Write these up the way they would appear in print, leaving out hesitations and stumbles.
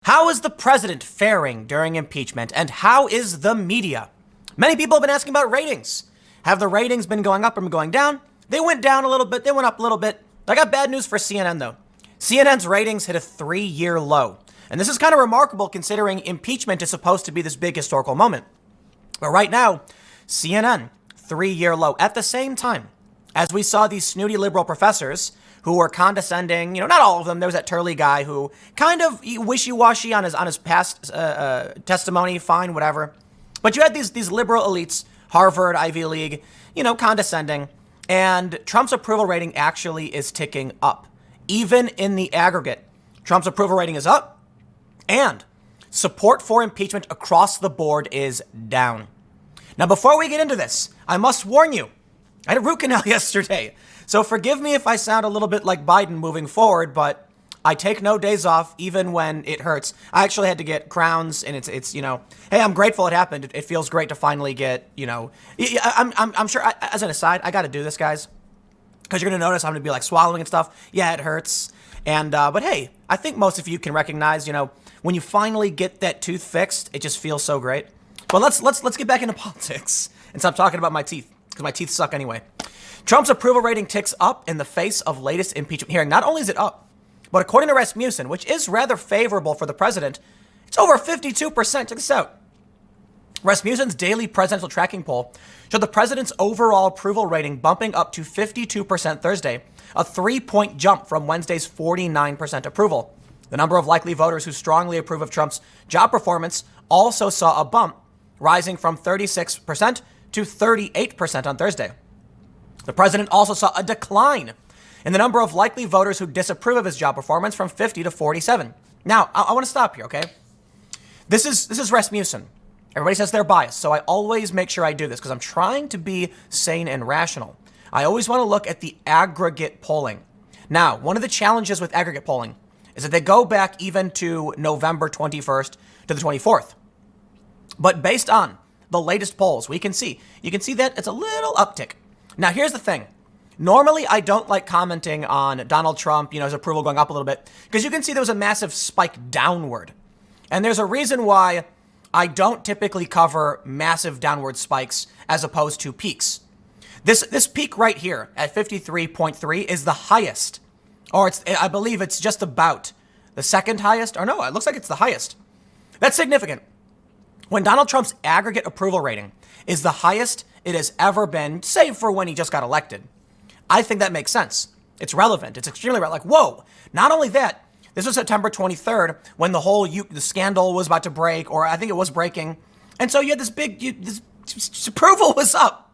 How is the president faring during impeachment, and how is the media? Many people have been asking about ratings. Have the ratings been going up or going down? They went down a little bit. They went up a little bit. I got bad news for CNN, though. CNN's ratings hit a 3-year low. And this is kind of remarkable considering impeachment is supposed to be this big historical moment. But right now, CNN, 3-year low. At the same time, as we saw these snooty liberal professors who were condescending, not all of them. There was that Turley guy who kind of wishy-washy on his past testimony, fine, whatever. But you had these liberal elites, Harvard, Ivy League, condescending. And Trump's approval rating actually is ticking up. Even in the aggregate, Trump's approval rating is up, and support for impeachment across the board is down. Now, before we get into this, I must warn you, I had a root canal yesterday. So forgive me if I sound a little bit like Biden moving forward, but I take no days off, even when it hurts. I actually had to get crowns, and it's hey, I'm grateful it happened. It feels great to finally get, I'm sure, as an aside, I got to do this, guys, because you're going to notice I'm going to be like swallowing and stuff. Yeah, it hurts. And, but hey, I think most of you can recognize, when you finally get that tooth fixed, it just feels so great. But let's get back into politics and stop talking about my teeth, because my teeth suck anyway. Trump's approval rating ticks up in the face of latest impeachment hearing. Not only is it up, but according to Rasmussen, which is rather favorable for the president, it's over 52%. Check this out. Rasmussen's daily presidential tracking poll showed the president's overall approval rating bumping up to 52% Thursday, a 3-point jump from Wednesday's 49% approval. The number of likely voters who strongly approve of Trump's job performance also saw a bump, rising from 36% to 38% on Thursday. The president also saw a decline in the number of likely voters who disapprove of his job performance from 50 to 47. Now, I want to stop here, okay? This is Rasmussen. Everybody says they're biased, so I always make sure I do this because I'm trying to be sane and rational. I always want to look at the aggregate polling. Now, one of the challenges with aggregate polling is that they go back even to November 21st to the 24th. But based on the latest polls, you can see that it's a little uptick. Now, here's the thing. Normally, I don't like commenting on Donald Trump, his approval going up a little bit, because you can see there was a massive spike downward. And there's a reason why I don't typically cover massive downward spikes as opposed to peaks. This peak right here at 53.3 is the highest, or I believe it's just about the second highest, or no, it looks like it's the highest. That's significant. When Donald Trump's aggregate approval rating is the highest it has ever been, save for when he just got elected, I think that makes sense. It's relevant. It's extremely relevant. Like, whoa, not only that, this was September 23rd when the scandal was about to break, or I think it was breaking. And so you had this approval was up.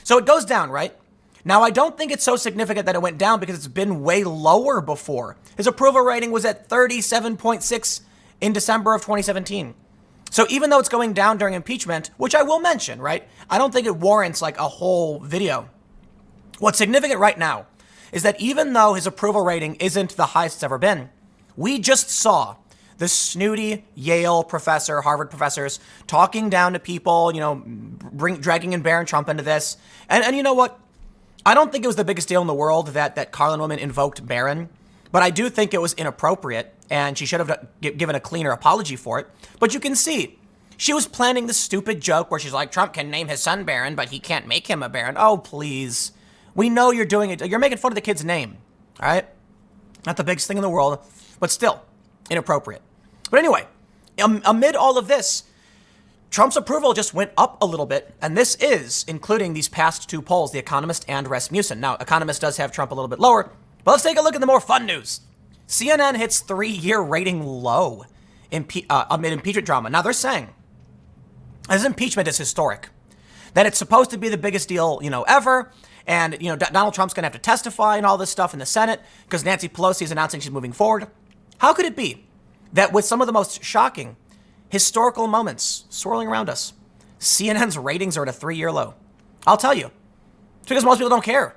So it goes down, right? Now, I don't think it's so significant that it went down because it's been way lower before. His approval rating was at 37.6 in December of 2017. So even though it's going down during impeachment, which I will mention, right? I don't think it warrants like a whole video. What's significant right now is that even though his approval rating isn't the highest it's ever been, we just saw the snooty Yale professor, Harvard professors talking down to people, dragging in Barron Trump into this. And you know what? I don't think it was the biggest deal in the world that Carlin woman invoked Barron, but I do think it was inappropriate, and she should have given a cleaner apology for it. But you can see, she was planning the stupid joke where she's like, Trump can name his son Barron, but he can't make him a Barron. Oh, please. We know you're doing it. You're making fun of the kid's name, all right? Not the biggest thing in the world, but still inappropriate. But anyway, amid all of this, Trump's approval just went up a little bit, and this is including these past two polls, The Economist and Rasmussen. Now, Economist does have Trump a little bit lower, but let's take a look at the more fun news. CNN hits 3-year rating low amid impeachment drama. Now, they're saying this impeachment is historic, that it's supposed to be the biggest deal, ever, and, Donald Trump's going to have to testify and all this stuff in the Senate because Nancy Pelosi is announcing she's moving forward. How could it be that with some of the most shocking historical moments swirling around us, CNN's ratings are at a 3-year low? I'll tell you, it's because most people don't care.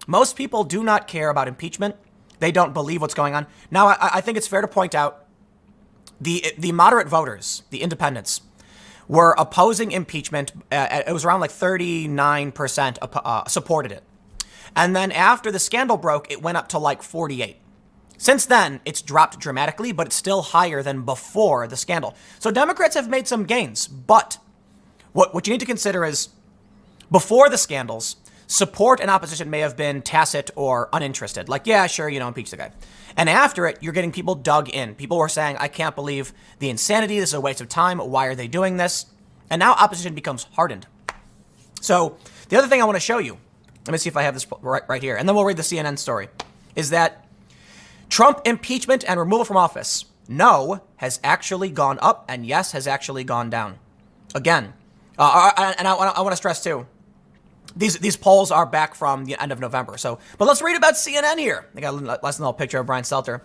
Most people do not care about impeachment. They don't believe what's going on. Now, I think it's fair to point out the moderate voters, the independents, were opposing impeachment. It was around like 39% supported it. And then after the scandal broke, it went up to like 48. Since then, it's dropped dramatically, but it's still higher than before the scandal. So Democrats have made some gains, but what you need to consider is before the scandals, support and opposition may have been tacit or uninterested. Like, yeah, sure, impeach the guy. And after it, you're getting people dug in. People were saying, I can't believe the insanity. This is a waste of time. Why are they doing this? And now opposition becomes hardened. So the other thing I want to show you, let me see if I have this right here, and then we'll read the CNN story, is that Trump impeachment and removal from office, no, has actually gone up, and yes, has actually gone down. Again, and I want to stress too, these polls are back from the end of November. But let's read about CNN here. I got a little picture of Brian Stelter.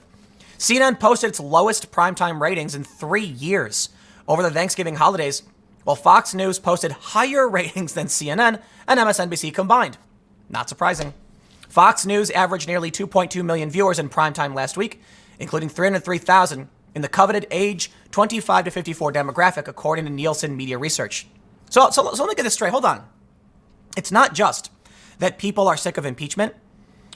CNN posted its lowest primetime ratings in 3 years over the Thanksgiving holidays, while Fox News posted higher ratings than CNN and MSNBC combined. Not surprising. Fox News averaged nearly 2.2 million viewers in primetime last week, including 303,000 in the coveted age 25 to 54 demographic, according to Nielsen Media Research. So let me get this straight. Hold on. It's not just that people are sick of impeachment,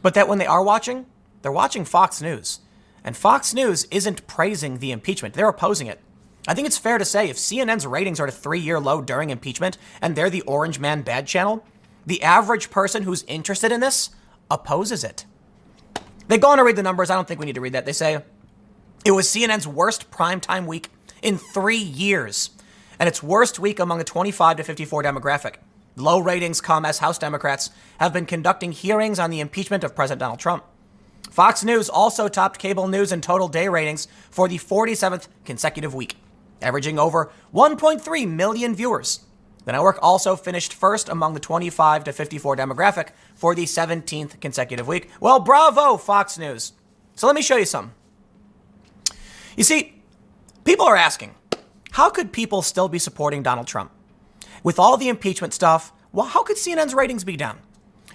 but that when they are watching, they're watching Fox News. And Fox News isn't praising the impeachment. They're opposing it. I think it's fair to say if CNN's ratings are at a 3-year low during impeachment and they're the Orange Man Bad channel, the average person who's interested in this opposes it. They go on to read the numbers. I don't think we need to read that. They say it was CNN's worst primetime week in 3 years, and its worst week among the 25 to 54 demographic. Low ratings come as House Democrats have been conducting hearings on the impeachment of President Donald Trump. Fox News also topped cable news in total day ratings for the 47th consecutive week, averaging over 1.3 million viewers. The network also finished first among the 25 to 54 demographic for the 17th consecutive week. Well, bravo, Fox News. So let me show you something. You see, people are asking, how could people still be supporting Donald Trump? With all the impeachment stuff, well, how could CNN's ratings be down?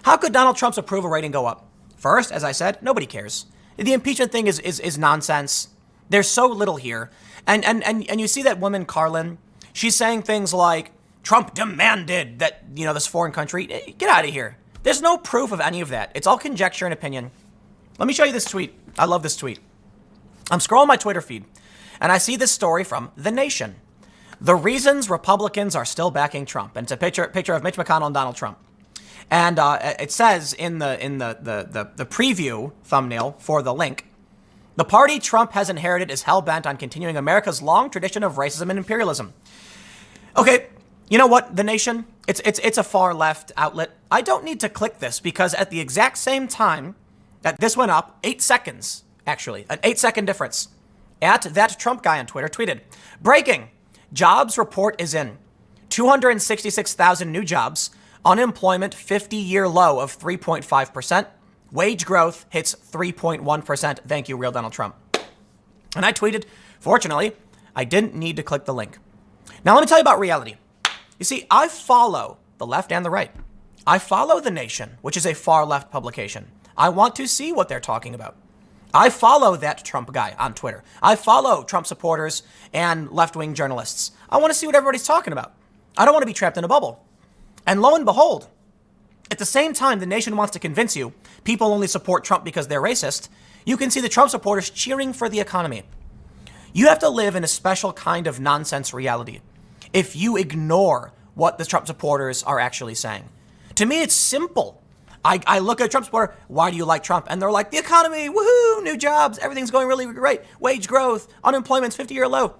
How could Donald Trump's approval rating go up? First, as I said, nobody cares. The impeachment thing is nonsense. There's so little here. And you see that woman, Carlin, she's saying things like, Trump demanded that, this foreign country, get out of here. There's no proof of any of that. It's all conjecture and opinion. Let me show you this tweet. I love this tweet. I'm scrolling my Twitter feed, and I see this story from The Nation. The reasons Republicans are still backing Trump. And it's a picture of Mitch McConnell and Donald Trump. And it says in the preview thumbnail for the link, the party Trump has inherited is hell-bent on continuing America's long tradition of racism and imperialism. Okay, you know what, The Nation? It's a far left outlet. I don't need to click this because at the exact same time that this went up, 8 seconds, actually, an 8-second difference, at that Trump guy on Twitter tweeted, breaking, jobs report is in, 266,000 new jobs, unemployment 50-year low of 3.5%, wage growth hits 3.1%. Thank you, real Donald Trump. And I tweeted, fortunately, I didn't need to click the link. Now let me tell you about reality. You see, I follow the left and the right. I follow The Nation, which is a far left publication. I want to see what they're talking about. I follow that Trump guy on Twitter. I follow Trump supporters and left-wing journalists. I want to see what everybody's talking about. I don't want to be trapped in a bubble. And lo and behold, at the same time The Nation wants to convince you people only support Trump because they're racist, you can see the Trump supporters cheering for the economy. You have to live in a special kind of nonsense reality if you ignore what the Trump supporters are actually saying. To me, it's simple. I look at a Trump supporter, why do you like Trump? And they're like, the economy, woohoo, new jobs, everything's going really great, wage growth, unemployment's 50-year low.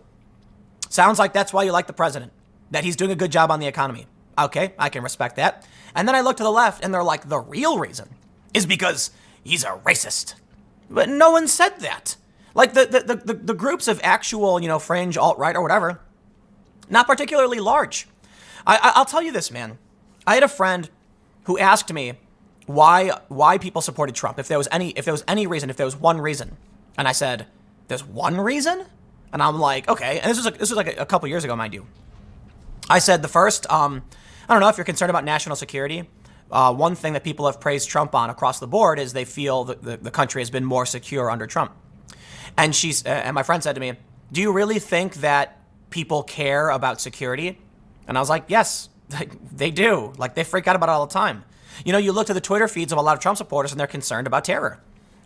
Sounds like that's why you like the president, that he's doing a good job on the economy. Okay, I can respect that. And then I look to the left and they're like, the real reason is because he's a racist. But no one said that. Like the groups of actual, fringe, alt-right or whatever, not particularly large. I'll tell you this, man. I had a friend who asked me why people supported Trump, if there was any reason, if there was one reason. And I said, there's one reason? And I'm like, okay. And this was like a couple years ago, mind you. I said the first, I don't know if you're concerned about national security. One thing that people have praised Trump on across the board is they feel that the country has been more secure under Trump. And and my friend said to me, do you really think that people care about security? And I was like, yes, they do. Like, they freak out about it all the time. You look to the Twitter feeds of a lot of Trump supporters and they're concerned about terror.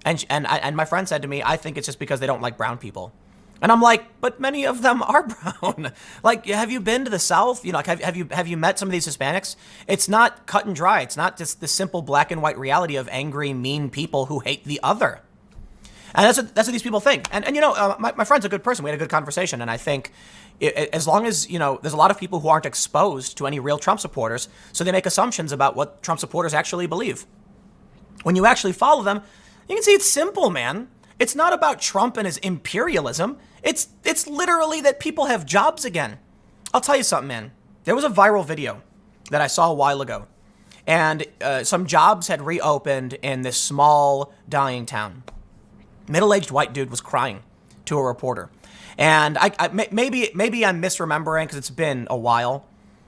And my friend said to me, I think it's just because they don't like brown people. And I'm like, but many of them are brown. Like, have you been to the South? You know, like, have you met some of these Hispanics? It's not cut and dry. It's not just the simple black and white reality of angry, mean people who hate the other. And that's what these people think. And you know, my friend's a good person. We had a good conversation. And I think as long as, you know, there's a lot of people who aren't exposed to any real Trump supporters, so they make assumptions about what Trump supporters actually believe. When you actually follow them, you can see it's simple, man. It's not about Trump and his imperialism. It's literally that people have jobs again. I'll tell you something, man. There was a viral video that I saw a while ago, and some jobs had reopened in this small, dying town. Middle-aged white dude was crying to a reporter, and maybe I'm misremembering because it's been a while.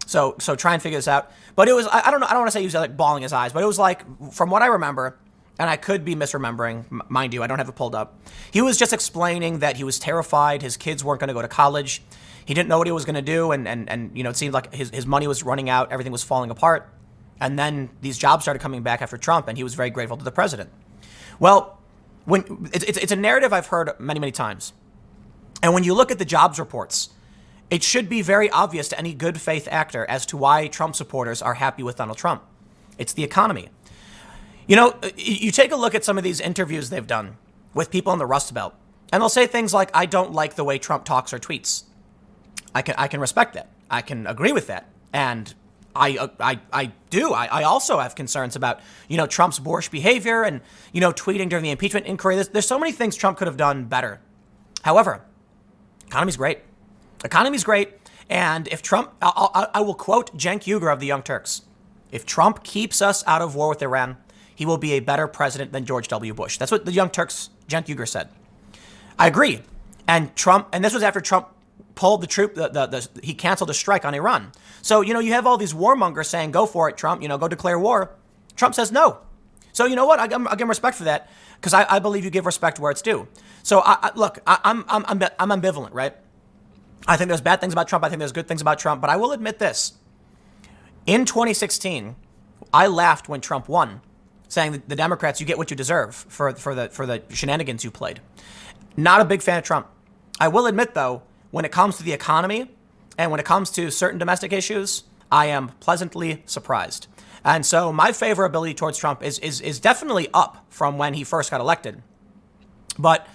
So try and figure this out. But it was, I don't know. I don't want to say he was like bawling his eyes, but it was like, from what I remember, and I could be misremembering, mind you, I don't have it pulled up. He was just explaining that he was terrified. His kids weren't going to go to college. He didn't know what he was going to do. And you know, it seemed like his money was running out. Everything was falling apart. And then these jobs started coming back after Trump, and he was very grateful to the president. Well, when it's a narrative I've heard many, many times. And when you look at the jobs reports, it should be very obvious to any good faith actor as to why Trump supporters are happy with Donald Trump. It's the economy. You know, you take a look at some of these interviews they've done with people in the Rust Belt, and they'll say things like, I don't like the way Trump talks or tweets. I can respect that. I can agree with that. And I do. I also have concerns about, you know, Trump's boorish behavior and, you know, tweeting during the impeachment inquiry. There's so many things Trump could have done better. However, economy's great. Economy's great. And if Trump, I will quote Cenk Uygur of the Young Turks. If Trump keeps us out of war with Iran, he will be a better president than George W. Bush. That's what the Young Turks, Cenk Uygur, said. I agree. And this was after Trump pulled the troop, he canceled a strike on Iran. So, you know, you have all these warmongers saying, go for it, Trump, you know, go declare war. Trump says no. So, you know what? I'll give him respect for that, because I believe you give respect where it's due. So, look, I'm ambivalent, right? I think there's bad things about Trump. I think there's good things about Trump. But I will admit this. In 2016, I laughed when Trump won, saying that the Democrats, you get what you deserve for the shenanigans you played. Not a big fan of Trump. I will admit, though, when it comes to the economy and when it comes to certain domestic issues, I am pleasantly surprised. And so my favorability towards Trump is definitely up from when he first got elected. But,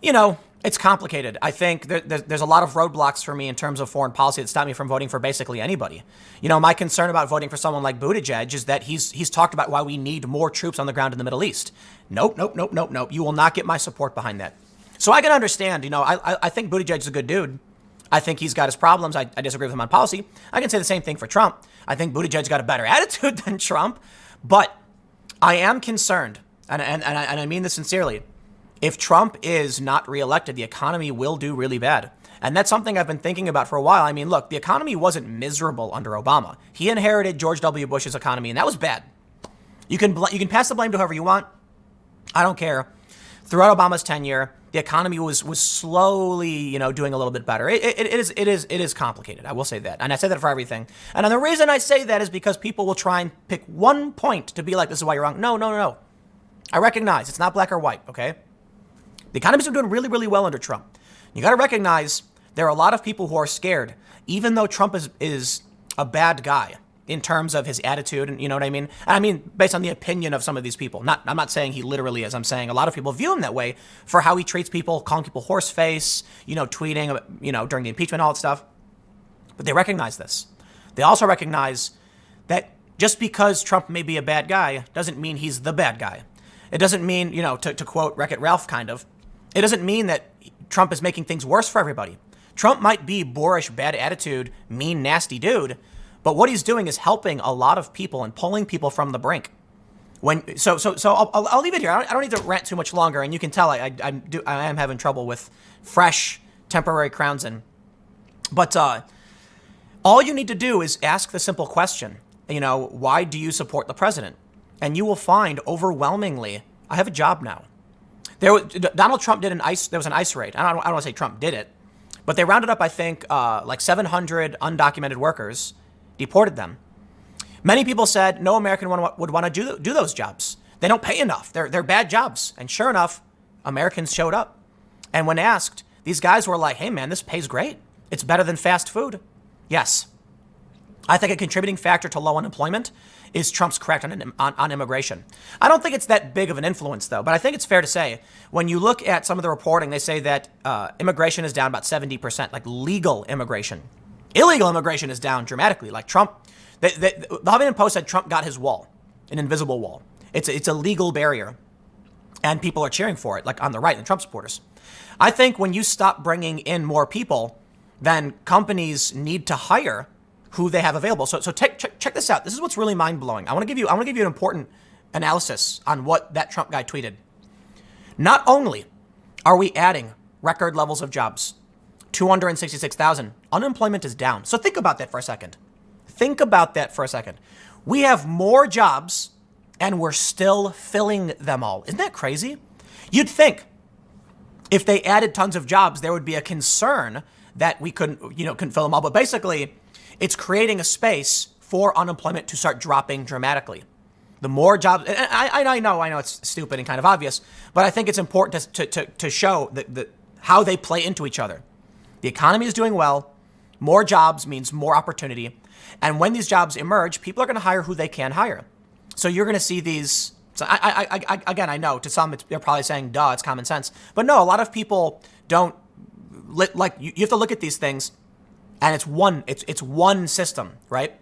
you know, it's complicated. I think there's a lot of roadblocks for me in terms of foreign policy that stop me from voting for basically anybody. You know, my concern about voting for someone like Buttigieg is that he's talked about why we need more troops on the ground in the Middle East. Nope. You will not get my support behind that. So I can understand, you know, I think Buttigieg is a good dude. I think he's got his problems. I disagree with him on policy. I can say the same thing for Trump. I think Buttigieg's got a better attitude than Trump. But I am concerned, and I mean this sincerely. If Trump is not reelected, the economy will do really bad. And that's something I've been thinking about for a while. I mean, look, the economy wasn't miserable under Obama. He inherited George W. Bush's economy, and that was bad. You can pass the blame to whoever you want. I don't care. Throughout Obama's tenure, the economy was slowly, you know, doing a little bit better. It is complicated. I will say that. And I say that for everything. And the reason I say that is because people will try and pick one point to be like, this is why you're wrong. No. I recognize it's not black or white, okay? The economy's been doing really, really well under Trump. You got to recognize there are a lot of people who are scared, even though Trump is a bad guy in terms of his attitude, and you know what I mean? And I mean, based on the opinion of some of these people. I'm not saying he literally is. I'm saying a lot of people view him that way for how he treats people, calling people horse face, you know, tweeting, you know, during the impeachment, all that stuff. But they recognize this. They also recognize that just because Trump may be a bad guy doesn't mean he's the bad guy. It doesn't mean, you know, to quote Wreck-It Ralph kind of, it doesn't mean that Trump is making things worse for everybody. Trump might be boorish, bad attitude, mean, nasty dude, but what he's doing is helping a lot of people and pulling people from the brink. So I'll leave it here. I don't need to rant too much longer, and you can tell I am having trouble with fresh temporary crowns in. But all you need to do is ask the simple question. You know, why do you support the president? And you will find overwhelmingly, I have a job now. Donald Trump there was an ICE raid. I don't want to say Trump did it, but they rounded up, I think, like 700 undocumented workers, deported them. Many people said no American would want to do those jobs. They don't pay enough. They're bad jobs. And sure enough, Americans showed up. And when asked, these guys were like, hey, man, this pays great. It's better than fast food. Yes. I think a contributing factor to low unemployment is Trump's correct on immigration. I don't think it's that big of an influence, though, but I think it's fair to say when you look at some of the reporting, they say that immigration is down about 70%, like legal immigration. Illegal immigration is down dramatically. Like Trump, the Huffington Post said Trump got his wall, an invisible wall. It's a legal barrier, and people are cheering for it, like on the right, the Trump supporters. I think when you stop bringing in more people, then companies need to hire who they have available. So check this out. This is what's really mind blowing. I want to give you an important analysis on what that Trump guy tweeted. Not only are we adding record levels of jobs, 266,000, unemployment is down. So think about that for a second. We have more jobs and we're still filling them all. Isn't that crazy? You'd think if they added tons of jobs, there would be a concern that we couldn't fill them all. But basically, it's creating a space for unemployment to start dropping dramatically. The more jobs, and I know it's stupid and kind of obvious, but I think it's important to show how they play into each other. The economy is doing well. More jobs means more opportunity. And when these jobs emerge, people are going to hire who they can hire. So you're going to see these. So I know to some they're probably saying, duh, it's common sense. But no, a lot of people don't. Like you have to look at these things, and it's one system, right?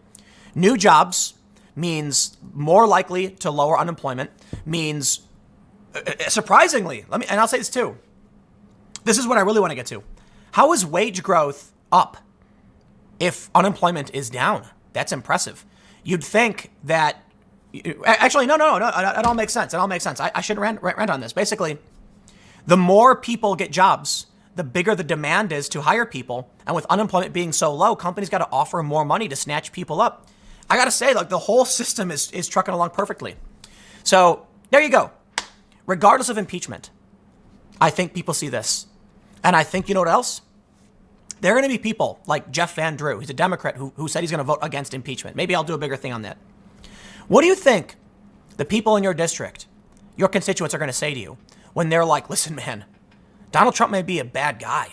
New jobs means more likely to lower unemployment, means surprisingly, and I'll say this too. This is what I really want to get to. How is wage growth up if unemployment is down? That's impressive. You'd think that, actually, no, it all makes sense. I shouldn't rant on this. Basically, the more people get jobs, the bigger the demand is to hire people. And with unemployment being so low, companies got to offer more money to snatch people up. I got to say, like, the whole system is trucking along perfectly. So there you go. Regardless of impeachment, I think people see this. And I think, you know what else? There are going to be people like Jeff Van Drew. He's a Democrat who said he's going to vote against impeachment. Maybe I'll do a bigger thing on that. What do you think the people in your district, your constituents, are going to say to you when they're like, listen, man, Donald Trump may be a bad guy,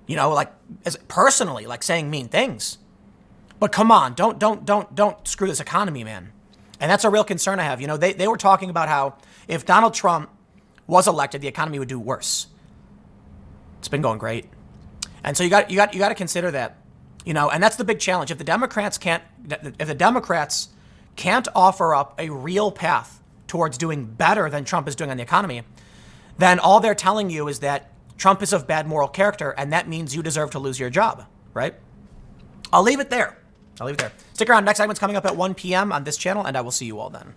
like personally, like saying mean things, but come on, don't screw this economy, man. And that's a real concern I have. They were talking about how if Donald Trump was elected, the economy would do worse. It's been going great. And so you got to consider that, and that's the big challenge. If the Democrats can't offer up a real path towards doing better than Trump is doing on the economy, then all they're telling you is that Trump is of bad moral character, and that means you deserve to lose your job, right? I'll leave it there. Stick around. Next segment's coming up at 1 p.m. on this channel, and I will see you all then.